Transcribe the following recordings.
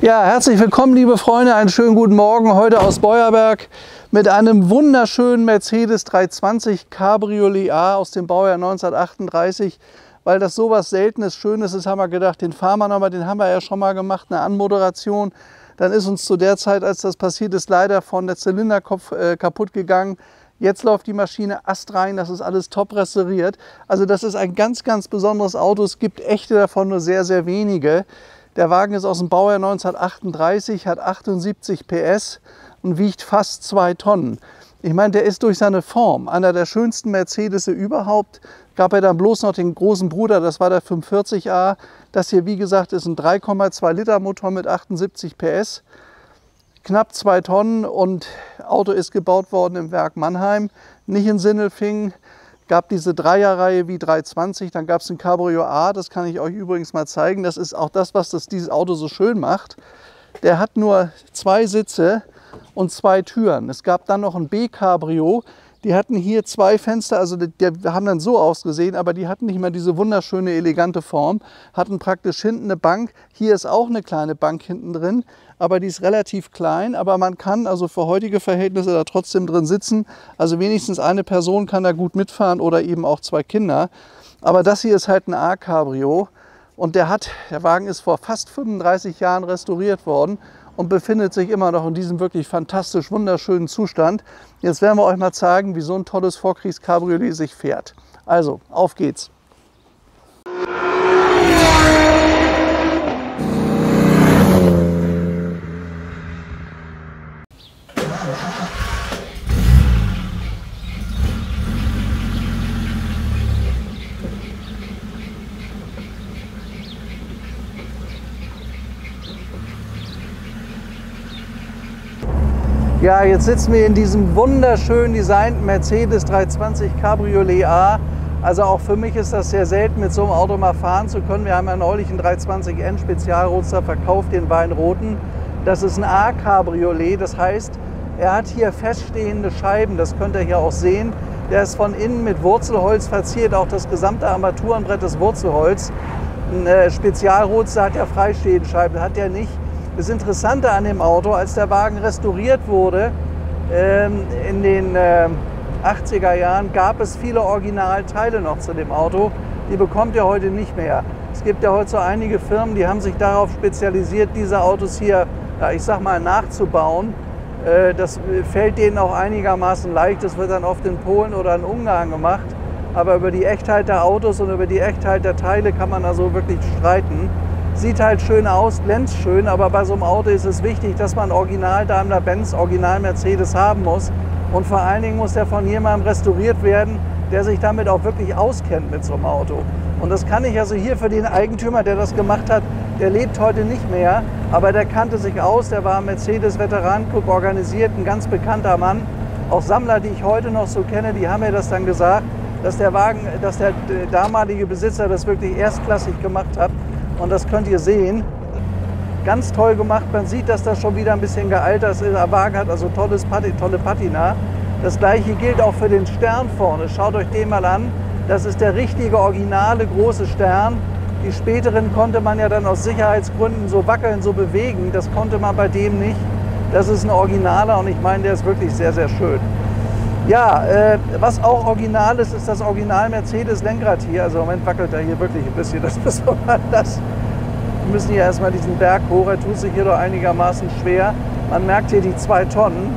Ja, herzlich willkommen, liebe Freunde. Einen schönen guten Morgen heute aus Beuerberg mit einem wunderschönen Mercedes 320 Cabriolet A aus dem Baujahr 1938. Weil das sowas Seltenes, Schönes ist, haben wir gedacht, den fahren wir nochmal. Den haben wir ja schon mal gemacht, eine Anmoderation. Dann ist uns zu der Zeit, als das passiert ist, leider von der Zylinderkopf kaputt gegangen. Jetzt läuft die Maschine astrein, das ist alles top restauriert. Also das ist ein ganz, ganz besonderes Auto. Es gibt echte davon, nur sehr, sehr wenige. Der Wagen ist aus dem Baujahr 1938, hat 78 PS und wiegt fast 2 Tonnen. Ich meine, der ist durch seine Form einer der schönsten Mercedes überhaupt. Gab er dann bloß noch den großen Bruder, das war der 540a. Das hier, wie gesagt, ist ein 3,2 Liter Motor mit 78 PS. Knapp 2 Tonnen und Auto ist gebaut worden im Werk Mannheim, nicht in Sindelfingen. Gab diese Dreierreihe wie 320, dann gab es ein Cabrio A, das kann ich euch übrigens mal zeigen. Das ist auch das, was dieses Auto so schön macht. Der hat nur 2 Sitze und 2 Türen. Es gab dann noch ein B-Cabrio, die hatten hier 2 Fenster, also die haben dann so ausgesehen, aber die hatten nicht mehr diese wunderschöne, elegante Form, hatten praktisch hinten eine Bank. Hier ist auch eine kleine Bank hinten drin, aber die ist relativ klein, aber man kann also für heutige Verhältnisse da trotzdem drin sitzen. Also wenigstens eine Person kann da gut mitfahren oder eben auch 2 Kinder. Aber das hier ist halt ein A-Cabrio und der Wagen ist vor fast 35 Jahren restauriert worden und befindet sich immer noch in diesem wirklich fantastisch wunderschönen Zustand. Jetzt werden wir euch mal zeigen, wie so ein tolles Vorkriegs-Cabriolet sich fährt. Also, auf geht's! Ja, jetzt sitzen wir in diesem wunderschön designten Mercedes 320 Cabriolet A. Also auch für mich ist das sehr selten, mit so einem Auto mal fahren zu können. Wir haben ja neulich einen 320N Spezialroadster verkauft, den Weinroten. Das ist ein A-Cabriolet, das heißt, er hat hier feststehende Scheiben, das könnt ihr hier auch sehen. Der ist von innen mit Wurzelholz verziert, auch das gesamte Armaturenbrett ist Wurzelholz. Ein Spezialroadster hat ja freistehende Scheiben, das hat er nicht. Das Interessante an dem Auto, als der Wagen restauriert wurde, in den 80er Jahren, gab es viele Originalteile noch zu dem Auto. Die bekommt ihr heute nicht mehr. Es gibt ja heute so einige Firmen, die haben sich darauf spezialisiert, diese Autos hier, ja, ich sag mal, nachzubauen. Das fällt denen auch einigermaßen leicht. Das wird dann oft in Polen oder in Ungarn gemacht. Aber über die Echtheit der Autos und über die Echtheit der Teile kann man also wirklich streiten. Sieht halt schön aus, glänzt schön, aber bei so einem Auto ist es wichtig, dass man Original Daimler-Benz, Original Mercedes haben muss. Und vor allen Dingen muss der von jemandem restauriert werden, der sich damit auch wirklich auskennt mit so einem Auto. Und das kann ich also hier für den Eigentümer, der das gemacht hat, der lebt heute nicht mehr, aber der kannte sich aus, der war Mercedes-Veteran-Club organisiert, ein ganz bekannter Mann. Auch Sammler, die ich heute noch so kenne, die haben mir das dann gesagt, dass der damalige Besitzer das wirklich erstklassig gemacht hat. Und das könnt ihr sehen. Ganz toll gemacht. Man sieht, dass das schon wieder ein bisschen gealtert ist. Der Wagen hat also tolle Patina. Das gleiche gilt auch für den Stern vorne. Schaut euch den mal an. Das ist der richtige, originale, große Stern. Die späteren konnte man ja dann aus Sicherheitsgründen so wackeln, so bewegen. Das konnte man bei dem nicht. Das ist ein Originaler und ich meine, der ist wirklich sehr, sehr schön. Ja, was auch original ist, ist das Original Mercedes Lenkrad hier. Also im Moment wackelt er hier wirklich ein bisschen. Das müssen wir müssen hier erstmal diesen Berg hoch. Er tut sich hier doch einigermaßen schwer. Man merkt hier die 2 Tonnen.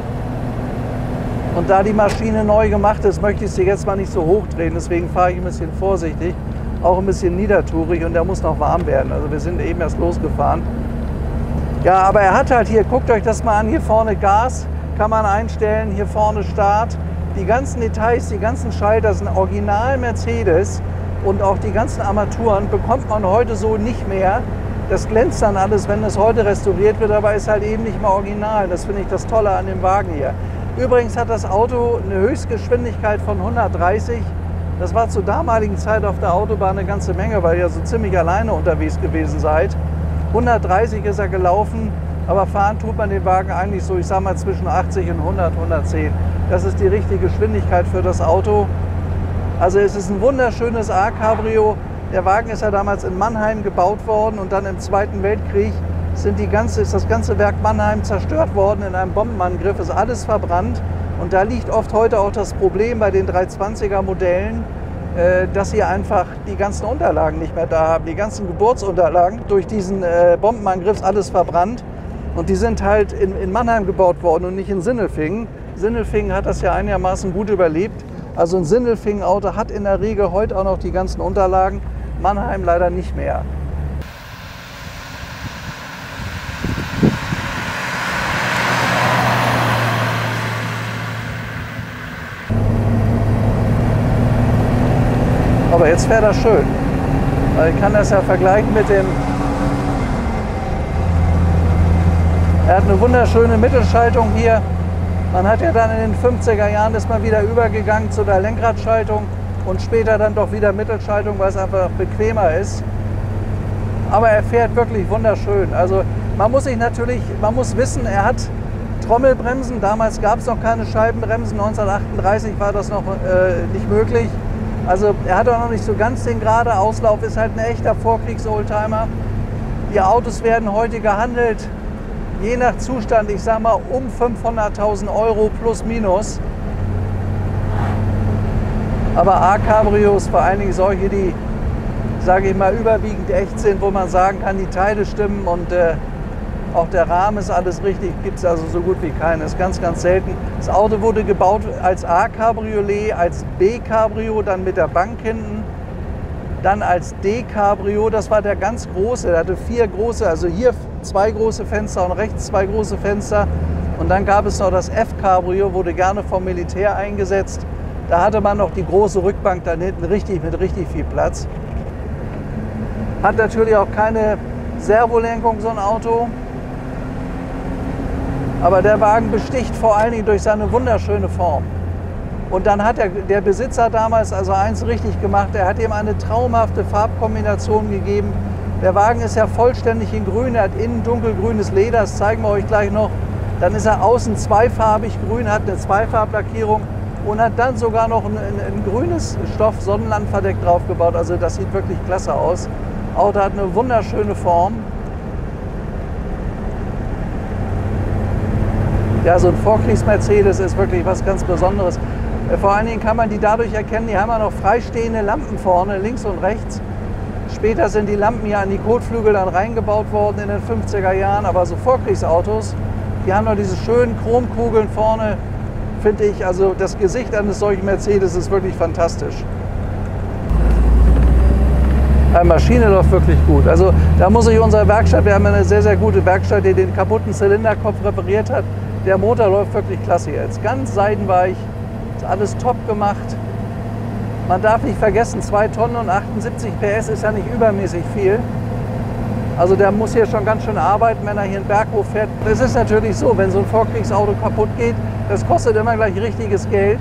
Und da die Maschine neu gemacht ist, möchte ich sie jetzt mal nicht so hoch drehen. Deswegen fahre ich ein bisschen vorsichtig, auch ein bisschen niedertourig und der muss noch warm werden. Also wir sind eben erst losgefahren. Ja, aber er hat halt hier, guckt euch das mal an, hier vorne Gas kann man einstellen, hier vorne Start. Die ganzen Details, die ganzen Schalter sind original Mercedes und auch die ganzen Armaturen bekommt man heute so nicht mehr. Das glänzt dann alles, wenn es heute restauriert wird, aber ist halt eben nicht mehr original. Das finde ich das Tolle an dem Wagen hier. Übrigens hat das Auto eine Höchstgeschwindigkeit von 130. Das war zur damaligen Zeit auf der Autobahn eine ganze Menge, weil ihr so ziemlich alleine unterwegs gewesen seid. 130 ist er gelaufen. Aber fahren tut man den Wagen eigentlich so, ich sag mal, zwischen 80 und 100, 110. Das ist die richtige Geschwindigkeit für das Auto. Also es ist ein wunderschönes A-Cabrio. Der Wagen ist ja damals in Mannheim gebaut worden und dann im Zweiten Weltkrieg ist das ganze Werk Mannheim zerstört worden in einem Bombenangriff, ist alles verbrannt. Und da liegt oft heute auch das Problem bei den 320er Modellen, dass sie einfach die ganzen Unterlagen nicht mehr da haben. Die ganzen Geburtsunterlagen durch diesen Bombenangriff ist alles verbrannt. Und die sind halt in Mannheim gebaut worden und nicht in Sindelfingen. Sindelfingen hat das ja einigermaßen gut überlebt. Also ein Sindelfingen-Auto hat in der Regel heute auch noch die ganzen Unterlagen. Mannheim leider nicht mehr. Aber jetzt fährt er schön. Ich kann das ja vergleichen mit dem... Er hat eine wunderschöne Mittelschaltung hier. Man hat ja dann in den 50er Jahren ist man wieder übergegangen zu der Lenkradschaltung und später dann doch wieder Mittelschaltung, weil es einfach bequemer ist. Aber er fährt wirklich wunderschön. Also man muss wissen, er hat Trommelbremsen. Damals gab es noch keine Scheibenbremsen. 1938 war das noch nicht möglich. Also er hat auch noch nicht so ganz den gerade Auslauf, ist halt ein echter Vorkriegs-Oldtimer. Die Autos werden heute gehandelt, je nach Zustand, ich sag mal um 500.000 € plus minus. Aber A-Cabrios, vor allen Dingen solche, die, sage ich mal, überwiegend echt sind, wo man sagen kann, die Teile stimmen und auch der Rahmen ist alles richtig, gibt es also so gut wie keine, ist ganz, ganz selten. Das Auto wurde gebaut als A-Cabriolet, als B-Cabrio, dann mit der Bank hinten, dann als D-Cabrio, das war der ganz große, der hatte 4 große, also hier 2 große Fenster und rechts 2 große Fenster. Und dann gab es noch das F-Cabrio, wurde gerne vom Militär eingesetzt. Da hatte man noch die große Rückbank da hinten mit richtig viel Platz. Hat natürlich auch keine Servolenkung, so ein Auto. Aber der Wagen besticht vor allen Dingen durch seine wunderschöne Form. Und dann hat der Besitzer damals also eins richtig gemacht. Er hat ihm eine traumhafte Farbkombination gegeben. Der Wagen ist ja vollständig in grün. Er hat innen dunkelgrünes Leder, das zeigen wir euch gleich noch. Dann ist er außen zweifarbig grün, hat eine Zweifarblackierung und hat dann sogar noch ein grünes Stoff-Sonnenlandverdeck draufgebaut. Also das sieht wirklich klasse aus. Auto hat eine wunderschöne Form. Ja, so ein Vorkriegs-Mercedes ist wirklich was ganz Besonderes. Vor allen Dingen kann man die dadurch erkennen, die haben ja noch freistehende Lampen vorne, links und rechts. Später sind die Lampen ja an die Kotflügel dann reingebaut worden in den 50er Jahren. Aber so Vorkriegsautos, die haben noch diese schönen Chromkugeln vorne, finde ich. Also das Gesicht eines solchen Mercedes ist wirklich fantastisch. Die Maschine läuft wirklich gut. Also da muss ich unsere Werkstatt, wir haben eine sehr, sehr gute Werkstatt, die den kaputten Zylinderkopf repariert hat. Der Motor läuft wirklich klasse jetzt. Ganz seidenweich, ist alles top gemacht. Man darf nicht vergessen, 2 Tonnen und 78 PS ist ja nicht übermäßig viel. Also der muss hier schon ganz schön arbeiten, wenn er hier einen Berg hochfährt. Es ist natürlich so, wenn so ein Vorkriegsauto kaputt geht, das kostet immer gleich richtiges Geld.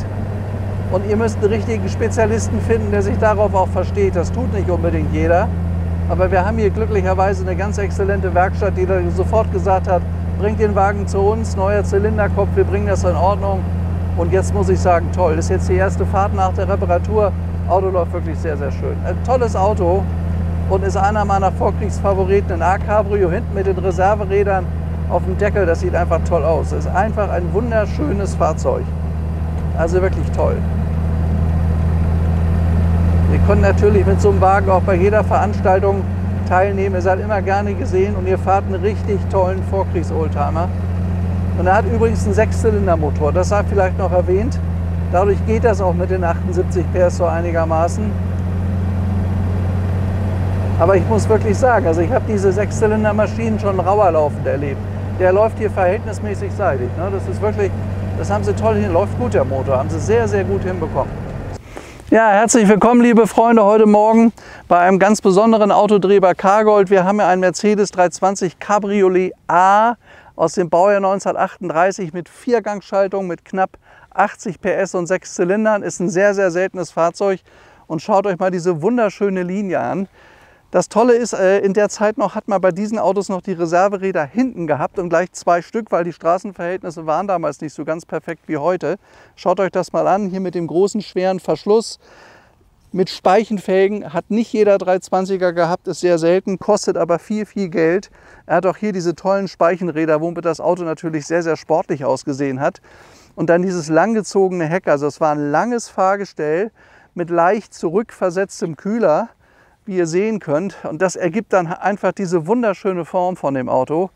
Und ihr müsst einen richtigen Spezialisten finden, der sich darauf auch versteht. Das tut nicht unbedingt jeder. Aber wir haben hier glücklicherweise eine ganz exzellente Werkstatt, die da sofort gesagt hat, bringt den Wagen zu uns, neuer Zylinderkopf, wir bringen das in Ordnung. Und jetzt muss ich sagen, toll, das ist jetzt die erste Fahrt nach der Reparatur. Auto läuft wirklich sehr, sehr schön. Ein tolles Auto und ist einer meiner Vorkriegsfavoriten. Ein A-Cabrio hinten mit den Reserverädern auf dem Deckel, das sieht einfach toll aus. Es ist einfach ein wunderschönes Fahrzeug. Also wirklich toll. Ihr könnt natürlich mit so einem Wagen auch bei jeder Veranstaltung teilnehmen. Ihr seid immer gerne gesehen und ihr fahrt einen richtig tollen Vorkriegs-Oldtimer. Und er hat übrigens einen 6-Zylinder-Motor, das sei vielleicht noch erwähnt. Dadurch geht das auch mit den 78 PS so einigermaßen. Aber ich muss wirklich sagen, also ich habe diese 6-Zylinder-Maschinen schon rauer laufend erlebt. Der läuft hier verhältnismäßig seidig. Ne? Das ist wirklich, das haben sie toll hin, läuft gut der Motor, haben sie sehr, sehr gut hinbekommen. Ja, herzlich willkommen, liebe Freunde, heute Morgen bei einem ganz besonderen Autodreh bei Cargold. Wir haben ja einen Mercedes 320 Cabriolet A aus dem Baujahr 1938 mit 4-Gangschaltung, mit knapp 80 PS und 6 Zylindern. Ist ein sehr, sehr seltenes Fahrzeug. Und schaut euch mal diese wunderschöne Linie an. Das Tolle ist, in der Zeit noch hat man bei diesen Autos noch die Reserveräder hinten gehabt und gleich 2 Stück, weil die Straßenverhältnisse waren damals nicht so ganz perfekt wie heute. Schaut euch das mal an, hier mit dem großen, schweren Verschluss. mit Speichenfelgen, hat nicht jeder 320er gehabt, ist sehr selten, kostet aber viel, viel Geld. Er hat auch hier diese tollen Speichenräder, womit das Auto natürlich sehr, sehr sportlich ausgesehen hat. Und dann dieses langgezogene Heck, also es war ein langes Fahrgestell mit leicht zurückversetztem Kühler, wie ihr sehen könnt. Und das ergibt dann einfach diese wunderschöne Form von dem Auto,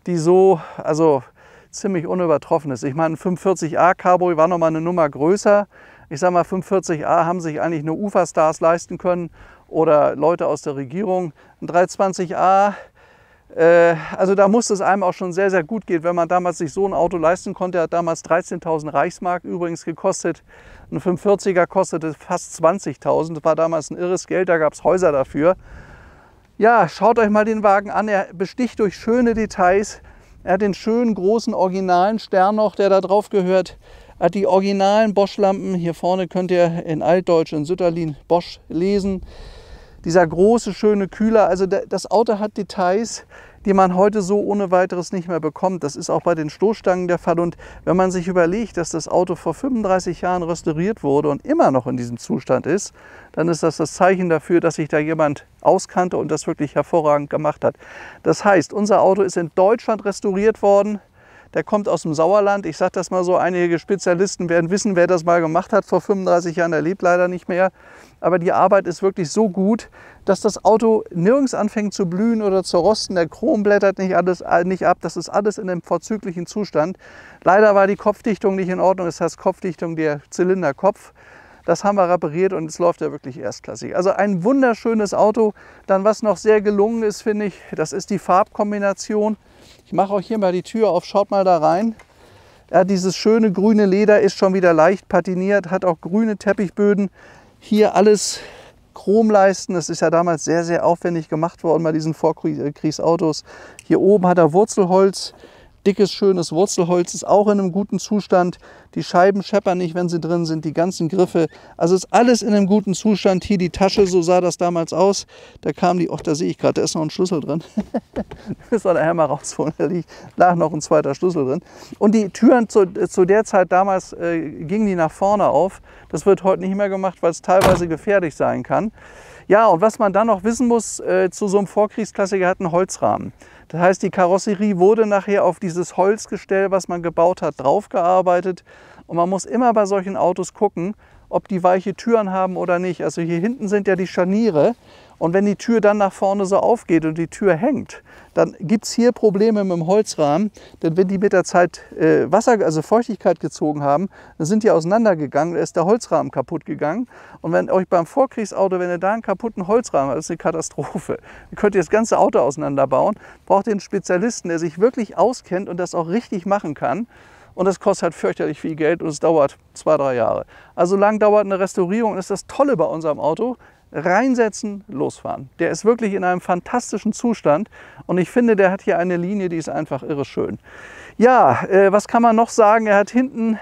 die so, also ziemlich unübertroffen ist. Ich meine, ein 45a Cabrio war nochmal eine Nummer größer. Ich sage mal, 45a haben sich eigentlich nur Uferstars leisten können oder Leute aus der Regierung. Ein 320a, also da musste es einem auch schon sehr, sehr gut gehen, wenn man damals sich so ein Auto leisten konnte. Er hat damals 13.000 Reichsmark übrigens gekostet. Ein 45er kostete fast 20.000. Das war damals ein irres Geld, da gab es Häuser dafür. Ja, schaut euch mal den Wagen an. Er besticht durch schöne Details. Er hat den schönen großen originalen Stern noch, der da drauf gehört. Er hat die originalen Bosch-Lampen. Hier vorne könnt ihr in Altdeutsch in Sütterlin Bosch lesen. Dieser große, schöne Kühler. Also das Auto hat Details, die man heute so ohne weiteres nicht mehr bekommt. Das ist auch bei den Stoßstangen der Fall. Und wenn man sich überlegt, dass das Auto vor 35 Jahren restauriert wurde und immer noch in diesem Zustand ist, dann ist das das Zeichen dafür, dass sich da jemand auskannte und das wirklich hervorragend gemacht hat. Das heißt, unser Auto ist in Deutschland restauriert worden. Der kommt aus dem Sauerland. Ich sage das mal so, einige Spezialisten werden wissen, wer das mal gemacht hat vor 35 Jahren. Der lebt leider nicht mehr. Aber die Arbeit ist wirklich so gut, dass das Auto nirgends anfängt zu blühen oder zu rosten. Der Chrom blättert nicht ab. Das ist alles in einem vorzüglichen Zustand. Leider war die Kopfdichtung nicht in Ordnung. Das heißt Kopfdichtung der Zylinderkopf. Das haben wir repariert und es läuft ja wirklich erstklassig. Also ein wunderschönes Auto. Dann was noch sehr gelungen ist, finde ich, das ist die Farbkombination. Ich mache auch hier mal die Tür auf, schaut mal da rein. Ja, dieses schöne grüne Leder ist schon wieder leicht patiniert, hat auch grüne Teppichböden. Hier alles Chromleisten, das ist ja damals sehr, sehr aufwendig gemacht worden bei diesen Vorkriegsautos. Hier oben hat er Wurzelholz, dickes, schönes Wurzelholz, ist auch in einem guten Zustand. Die Scheiben scheppern nicht, wenn sie drin sind, die ganzen Griffe. Also ist alles in einem guten Zustand. Hier die Tasche, so sah das damals aus. Da kam die, da sehe ich gerade, da ist noch ein Schlüssel drin. Das soll nachher mal rausholen, da lag noch ein zweiter Schlüssel drin. Und die Türen zu der Zeit damals gingen die nach vorne auf. Das wird heute nicht mehr gemacht, weil es teilweise gefährlich sein kann. Ja, und was man dann noch wissen muss, zu so einem Vorkriegsklassiker hat einen Holzrahmen. Das heißt, die Karosserie wurde nachher auf dieses Holzgestell, was man gebaut hat, draufgearbeitet. Und man muss immer bei solchen Autos gucken, ob die weiche Türen haben oder nicht. Also hier hinten sind ja die Scharniere. Und wenn die Tür dann nach vorne so aufgeht und die Tür hängt, dann gibt es hier Probleme mit dem Holzrahmen. Denn wenn die mit der Zeit Feuchtigkeit gezogen haben, dann sind die auseinandergegangen, da ist der Holzrahmen kaputt gegangen. Und wenn euch beim Vorkriegsauto, wenn ihr da einen kaputten Holzrahmen habt, das ist eine Katastrophe. Ihr könnt das ganze Auto auseinanderbauen, braucht ihr einen Spezialisten, der sich wirklich auskennt und das auch richtig machen kann. Und das kostet halt fürchterlich viel Geld und es dauert 2-3 Jahre. Also lang dauert eine Restaurierung und ist das Tolle bei unserem Auto. Reinsetzen, losfahren. Der ist wirklich in einem fantastischen Zustand und ich finde, der hat hier eine Linie, die ist einfach irre schön. Ja, was kann man noch sagen? Er hat hinten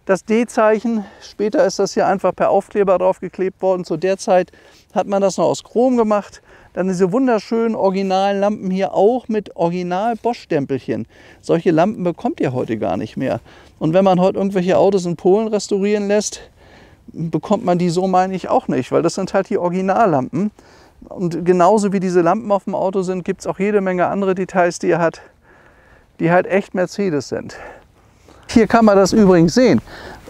das D-Zeichen. Später ist das hier einfach per Aufkleber drauf geklebt worden. Zu der Zeit hat man das noch aus Chrom gemacht. Dann diese wunderschönen originalen Lampen hier auch mit original Bosch-Stempelchen. Solche Lampen bekommt ihr heute gar nicht mehr. Und wenn man heute irgendwelche Autos in Polen restaurieren lässt, bekommt man die so, meine ich, auch nicht, weil das sind halt die Originallampen. Und genauso wie diese Lampen auf dem Auto sind, gibt es auch jede Menge andere Details, die er hat, die halt echt Mercedes sind. Hier kann man das übrigens sehen.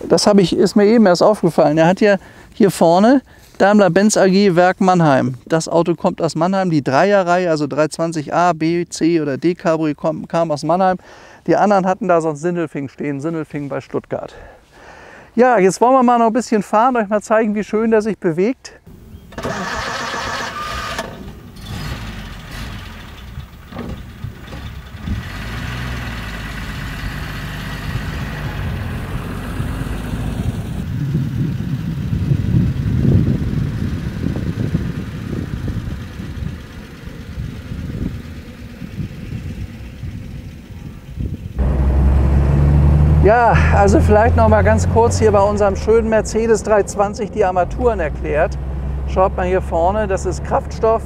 Das ist mir eben erst aufgefallen. Er hat ja hier vorne Daimler-Benz AG Werk Mannheim. Das Auto kommt aus Mannheim. Die Dreierreihe, also 320a, B, C oder D Cabrio kam aus Mannheim. Die anderen hatten da sonst Sindelfingen stehen, Sindelfingen bei Stuttgart. Ja, jetzt wollen wir mal noch ein bisschen fahren, euch mal zeigen, wie schön der sich bewegt. Ja, also vielleicht noch mal ganz kurz hier bei unserem schönen Mercedes 320 die Armaturen erklärt. Schaut mal hier vorne, das ist Kraftstoff,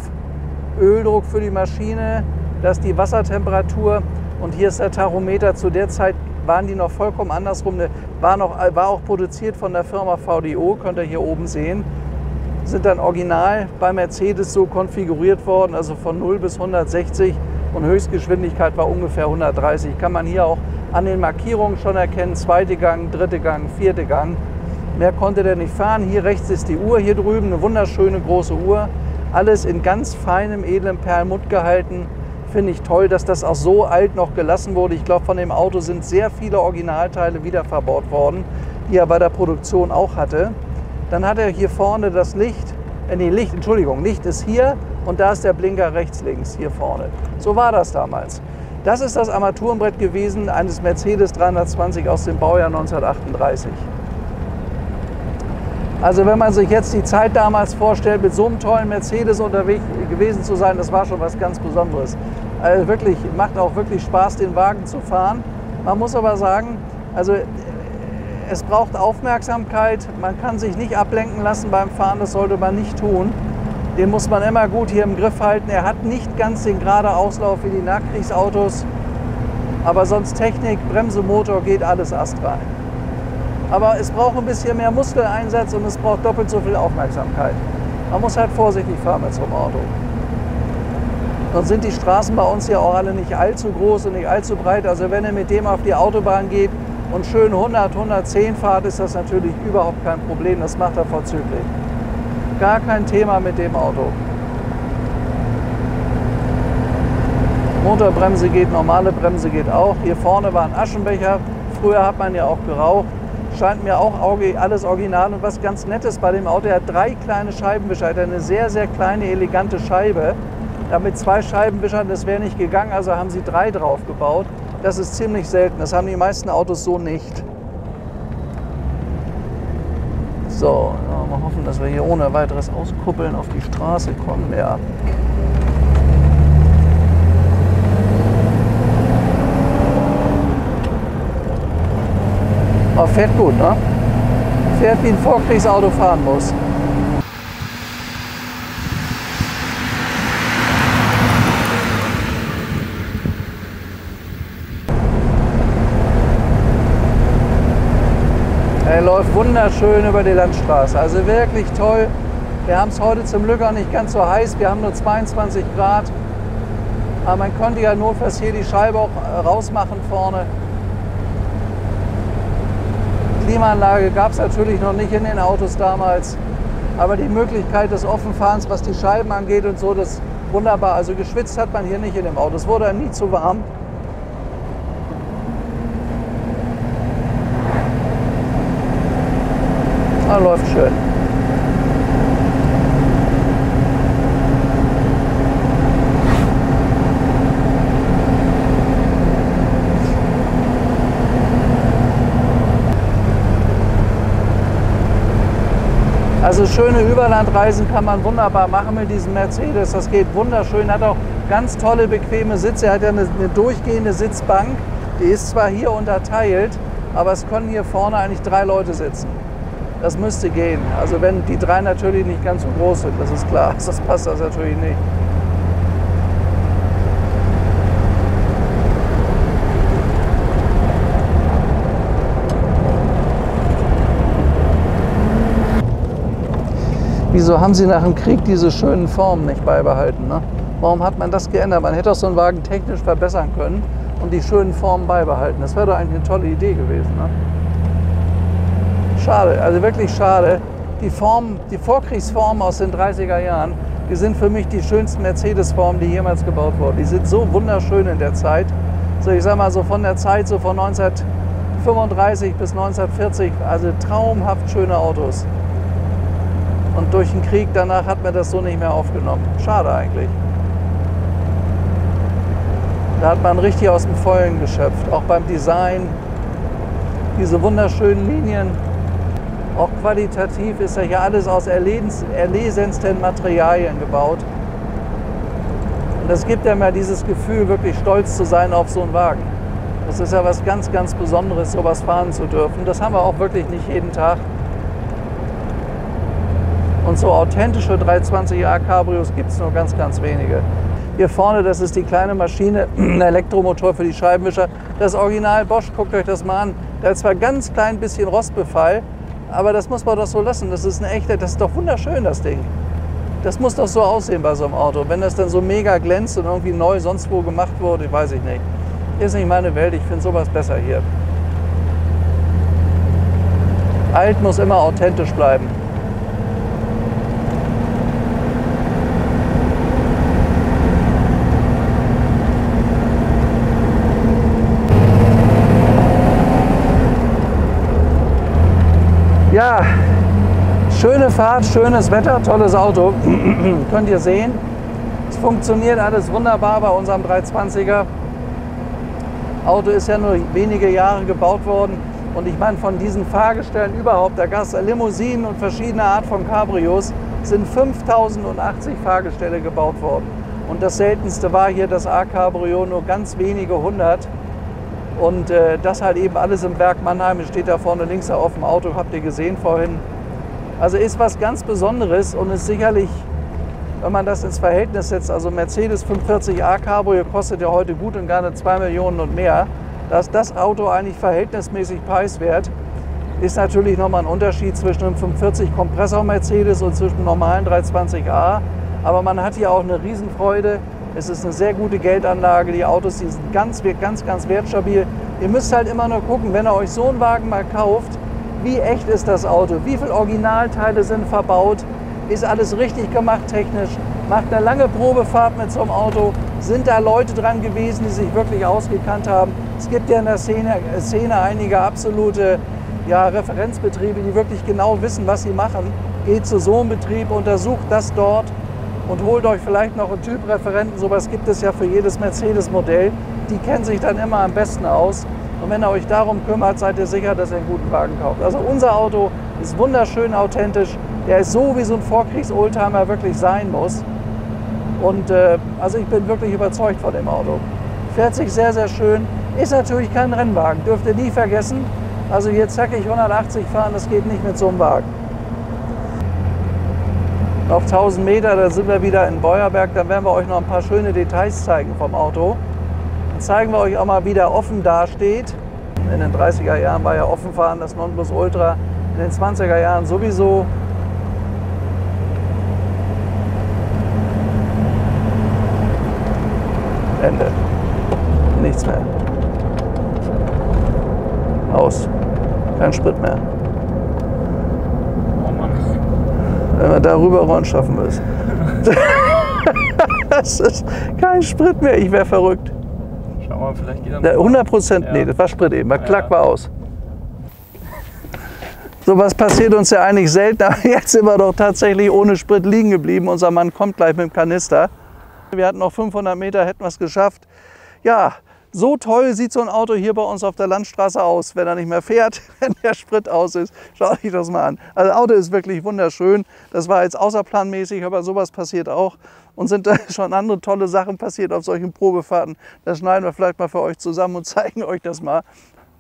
Öldruck für die Maschine, das ist die Wassertemperatur und hier ist der Tachometer. Zu der Zeit waren die noch vollkommen andersrum. War auch produziert von der Firma VDO, könnt ihr hier oben sehen. sind dann original bei Mercedes so konfiguriert worden, also von 0 bis 160 und Höchstgeschwindigkeit war ungefähr 130. Kann man hier auch an den Markierungen schon erkennen, zweite Gang, dritte Gang, vierte Gang. Mehr konnte der nicht fahren. Hier rechts ist die Uhr, hier drüben eine wunderschöne große Uhr. Alles in ganz feinem, edlem Perlmutt gehalten. Finde ich toll, dass das auch so alt noch gelassen wurde. Ich glaube, von dem Auto sind sehr viele Originalteile wieder verbaut worden, die er bei der Produktion auch hatte. Dann hat er hier vorne das Licht, Licht ist hier und da ist der Blinker rechts, links, hier vorne. So war das damals. Das ist das Armaturenbrett gewesen eines Mercedes 320 aus dem Baujahr 1938. Also wenn man sich jetzt die Zeit damals vorstellt, mit so einem tollen Mercedes unterwegs gewesen zu sein, das war schon was ganz Besonderes. Also wirklich, macht auch wirklich Spaß, den Wagen zu fahren. Man muss aber sagen, also es braucht Aufmerksamkeit, man kann sich nicht ablenken lassen beim Fahren, das sollte man nicht tun. Den muss man immer gut hier im Griff halten. Er hat nicht ganz den geraden Auslauf wie die Nachkriegsautos, aber sonst Technik, Bremse, Motor geht alles astrein. Aber es braucht ein bisschen mehr Muskeleinsatz und es braucht doppelt so viel Aufmerksamkeit. Man muss halt vorsichtig fahren mit so einem Auto. Sonst sind die Straßen bei uns ja auch alle nicht allzu groß und nicht allzu breit. Also wenn ihr mit dem auf die Autobahn geht und schön 100, 110 fahrt, ist das natürlich überhaupt kein Problem. Das macht er vorzüglich. Gar kein Thema mit dem Auto. Motorbremse geht, normale Bremse geht auch. Hier vorne war ein Aschenbecher. Früher hat man ja auch geraucht. Scheint mir auch alles original. Und was ganz Nettes bei dem Auto, er hat 3 kleine Scheibenwischer. Er hat eine sehr, sehr kleine, elegante Scheibe. Damit 2 Scheibenwischern, das wäre nicht gegangen, also haben sie 3 drauf gebaut. Das ist ziemlich selten, das haben die meisten Autos so nicht. So, mal hoffen, dass wir hier ohne weiteres Auskuppeln auf die Straße kommen. Ja. Oh, fährt gut, ne? Fährt wie ein Vorkriegsauto fahren muss. Er läuft wunderschön über die Landstraße, also wirklich toll. Wir haben es heute zum Glück auch nicht ganz so heiß, wir haben nur 22 Grad. Aber man konnte ja notfalls hier die Scheibe auch rausmachen vorne. Klimaanlage gab es natürlich noch nicht in den Autos damals. Aber die Möglichkeit des Offenfahrens, was die Scheiben angeht und so, das ist wunderbar. Also geschwitzt hat man hier nicht in dem Auto, es wurde nie zu warm. Ah, läuft schön. Also schöne Überlandreisen kann man wunderbar machen mit diesem Mercedes. Das geht wunderschön, hat auch ganz tolle, bequeme Sitze. Er hat ja eine durchgehende Sitzbank. Die ist zwar hier unterteilt, aber es können hier vorne eigentlich 3 Leute sitzen. Das müsste gehen. Also wenn die 3 natürlich nicht ganz so groß sind, das ist klar. Das passt das natürlich nicht. Wieso haben sie nach dem Krieg diese schönen Formen nicht beibehalten? Ne? Warum hat man das geändert? Man hätte auch so einen Wagen technisch verbessern können und die schönen Formen beibehalten. Das wäre doch eigentlich eine tolle Idee gewesen. Ne? Schade, also wirklich schade. Die Vorkriegsformen aus den 30er Jahren, die sind für mich die schönsten Mercedes-Formen, die jemals gebaut wurden. Die sind so wunderschön in der Zeit. So, ich sag mal so von der Zeit so von 1935 bis 1940, also traumhaft schöne Autos. Und durch den Krieg danach hat man das so nicht mehr aufgenommen. Schade eigentlich. Da hat man richtig aus dem Vollen geschöpft, auch beim Design. Diese wunderschönen Linien, auch qualitativ ist ja hier alles aus erlesensten Materialien gebaut. Und das gibt einem ja dieses Gefühl, wirklich stolz zu sein auf so einen Wagen. Das ist ja was ganz, ganz Besonderes, sowas fahren zu dürfen. Das haben wir auch wirklich nicht jeden Tag. Und so authentische 320er Cabrios gibt es nur ganz, ganz wenige. Hier vorne, das ist die kleine Maschine, ein Elektromotor für die Scheibenwischer. Das Original Bosch, guckt euch das mal an. Der hat zwar ganz klein bisschen Rostbefall, Aber das muss man doch so lassen. Das ist das ist doch wunderschön, das Ding. Das muss doch so aussehen bei so einem Auto. Wenn das dann so mega glänzt und irgendwie neu sonst wo gemacht wurde, weiß ich nicht. Ist nicht meine Welt, ich finde sowas besser hier. Alt muss immer authentisch bleiben. Ja, schöne Fahrt, schönes Wetter, tolles Auto. Könnt ihr sehen. Es funktioniert alles wunderbar bei unserem 320er. Auto ist ja nur wenige Jahre gebaut worden. Und ich meine, von diesen Fahrgestellen überhaupt, da gab es Limousinen und verschiedene Art von Cabrios, sind 5080 Fahrgestelle gebaut worden. Und das seltenste war hier das A-Cabrio, nur ganz wenige 100. Und das halt eben alles im Werk Mannheim, steht da vorne links auf dem Auto, habt ihr gesehen vorhin. Also ist was ganz Besonderes und ist sicherlich, wenn man das ins Verhältnis setzt, also Mercedes 540 Cabrio kostet ja heute gut und gerne 2 Millionen und mehr. Da ist das Auto eigentlich verhältnismäßig preiswert. Ist natürlich nochmal ein Unterschied zwischen einem 540 Kompressor Mercedes und zwischen einem normalen 320a. Aber man hat hier auch eine Riesenfreude. Es ist eine sehr gute Geldanlage. Die Autos, die sind ganz wertstabil. Ihr müsst halt immer nur gucken, wenn ihr euch so einen Wagen mal kauft, wie echt ist das Auto? Wie viele Originalteile sind verbaut? Ist alles richtig gemacht technisch? Macht eine lange Probefahrt mit so einem Auto? Sind da Leute dran gewesen, die sich wirklich ausgekannt haben? Es gibt ja in der Szene einige absolute Referenzbetriebe, die wirklich genau wissen, was sie machen. Geht zu so einem Betrieb, untersucht das dort und holt euch vielleicht noch einen Typreferenten. Sowas gibt es ja für jedes Mercedes-Modell. Die kennen sich dann immer am besten aus. Und wenn ihr euch darum kümmert, seid ihr sicher, dass ihr einen guten Wagen kauft. Also unser Auto ist wunderschön authentisch. Der ist so, wie so ein Vorkriegs-Oldtimer wirklich sein muss. Und also ich bin wirklich überzeugt von dem Auto. Fährt sich sehr, sehr schön. Ist natürlich kein Rennwagen, dürft ihr nie vergessen. Also hier zackig 180 fahren, das geht nicht mit so einem Wagen. Auf 1000 Meter, da sind wir wieder in Beuerberg. Dann werden wir euch noch ein paar schöne Details zeigen vom Auto. Dann zeigen wir euch auch mal, wie der offen dasteht. In den 30er Jahren war ja Offenfahren das Nonplusultra. In den 20er Jahren sowieso. Ende. Nichts mehr. Aus. Kein Sprit mehr. Oh Mann. Wenn wir darüber rollen, schaffen wir es. Das ist kein Sprit mehr. Ich wäre verrückt. Schau mal, vielleicht geht er noch. 100%, ja. Nee, das war Sprit eben. Klack war aus. So was passiert uns ja eigentlich selten. Aber jetzt sind wir doch tatsächlich ohne Sprit liegen geblieben. Unser Mann kommt gleich mit dem Kanister. Wir hatten noch 500 Meter, hätten wir es geschafft. Ja, so toll sieht so ein Auto hier bei uns auf der Landstraße aus, wenn er nicht mehr fährt, wenn der Sprit aus ist. Schaut euch das mal an. Also das Auto ist wirklich wunderschön. Das war jetzt außerplanmäßig, aber sowas passiert auch. Und sind da schon andere tolle Sachen passiert auf solchen Probefahrten. Das schneiden wir vielleicht mal für euch zusammen und zeigen euch das mal.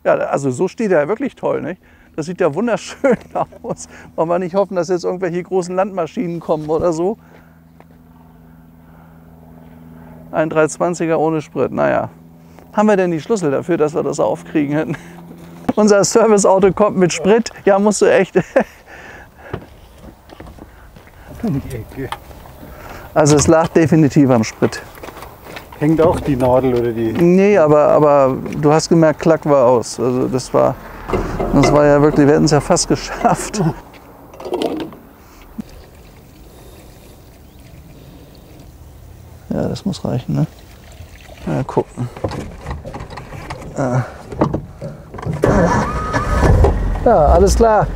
Ja, also so steht er ja wirklich toll, nicht? Das sieht ja wunderschön aus. Wollen wir nicht hoffen, dass jetzt irgendwelche großen Landmaschinen kommen oder so. Ein 320er ohne Sprit, naja. Haben wir denn die Schlüssel dafür, dass wir das aufkriegen hätten? Unser Serviceauto kommt mit Sprit. Ja, musst du echt. Also es lag definitiv am Sprit. Hängt auch die Nadel oder die? Nee, aber du hast gemerkt, Klack war aus. Also das war ja wirklich, wir hätten es ja fast geschafft. Ja, das muss reichen, ne? Mal gucken. Ja, alles klar.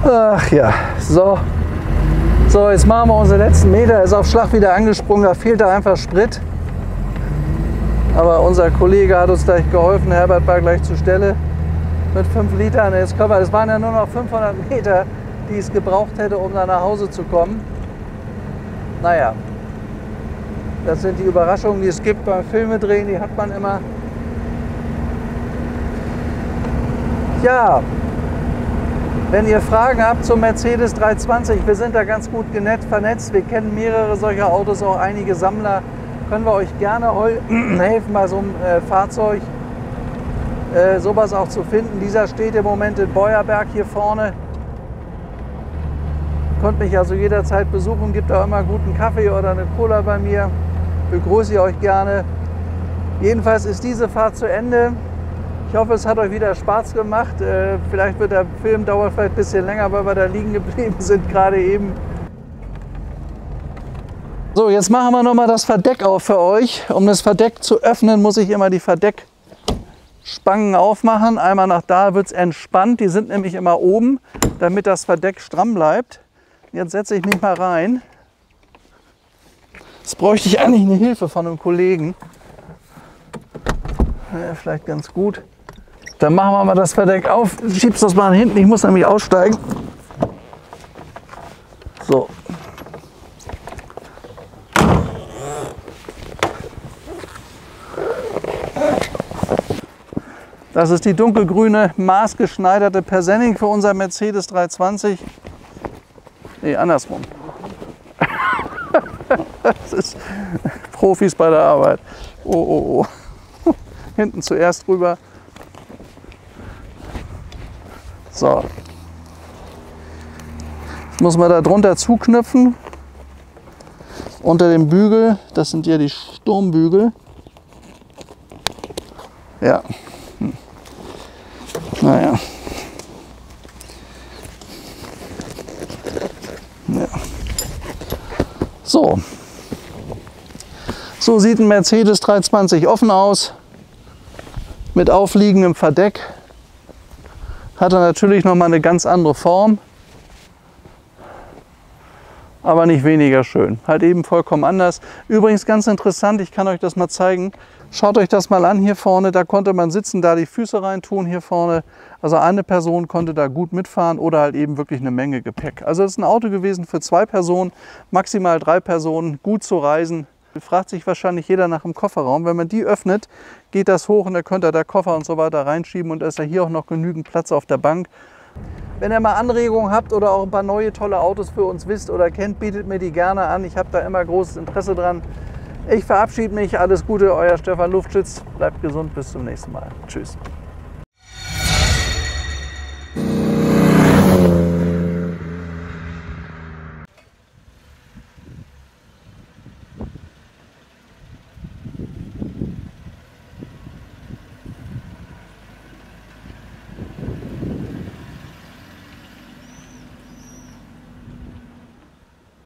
Ach ja, so. So, jetzt machen wir unsere letzten Meter. Er ist auf Schlag wieder angesprungen, da fehlt da einfach Sprit. Aber unser Kollege hat uns gleich geholfen. Herbert war gleich zur Stelle mit 5 Litern. Jetzt können wir, das waren ja nur noch 500 Meter, die es gebraucht hätte, um da nach Hause zu kommen. Naja, das sind die Überraschungen, die es gibt beim Filmedrehen, die hat man immer. Wenn ihr Fragen habt zum Mercedes 320, wir sind da ganz gut vernetzt. Wir kennen mehrere solcher Autos, auch einige Sammler. Können wir euch gerne helfen, bei so einem Fahrzeug sowas auch zu finden. Dieser steht im Moment in Beuerberg hier vorne. Könnt mich also jederzeit besuchen, gibt auch immer guten Kaffee oder eine Cola bei mir. Begrüße ich euch gerne. Jedenfalls ist diese Fahrt zu Ende. Ich hoffe, es hat euch wieder Spaß gemacht. Vielleicht wird der Film dauert vielleicht ein bisschen länger, weil wir da liegen geblieben sind gerade eben. So, jetzt machen wir noch mal das Verdeck auf für euch. Um das Verdeck zu öffnen, muss ich immer die Verdeckspangen aufmachen. Einmal nach da wird es entspannt. Die sind nämlich immer oben, damit das Verdeck stramm bleibt. Jetzt setze ich mich mal rein. Jetzt bräuchte ich eigentlich eine Hilfe von einem Kollegen. Ja, vielleicht ganz gut. Dann machen wir mal das Verdeck auf. Schiebst das mal nach hinten. Ich muss nämlich aussteigen. So. Das ist die dunkelgrüne, maßgeschneiderte Persenning für unser Mercedes 320. Nee, andersrum. Das ist Profis bei der Arbeit. Oh, oh, oh. Hinten zuerst rüber. So. Jetzt muss man da drunter zuknüpfen. Unter dem Bügel, das sind ja die Sturmbügel. Ja. Naja. Ja. So. So sieht ein Mercedes 320 offen aus. Mit aufliegendem Verdeck. Hat er natürlich noch mal eine ganz andere Form. Aber nicht weniger schön. Halt eben vollkommen anders. Übrigens ganz interessant, ich kann euch das mal zeigen. Schaut euch das mal an hier vorne, da konnte man sitzen, da die Füße rein tun hier vorne. Also eine Person konnte da gut mitfahren oder halt eben wirklich eine Menge Gepäck. Also es ist ein Auto gewesen für 2 Personen, maximal 3 Personen, gut zu reisen. Fragt sich wahrscheinlich jeder nach dem Kofferraum. Wenn man die öffnet, geht das hoch und da könnt ihr da Koffer und so weiter reinschieben und da ist ja hier auch noch genügend Platz auf der Bank. Wenn ihr mal Anregungen habt oder auch ein paar neue tolle Autos für uns wisst oder kennt, bietet mir die gerne an. Ich habe da immer großes Interesse dran. Ich verabschiede mich. Alles Gute, euer Stefan Luftschütz. Bleibt gesund. Bis zum nächsten Mal. Tschüss.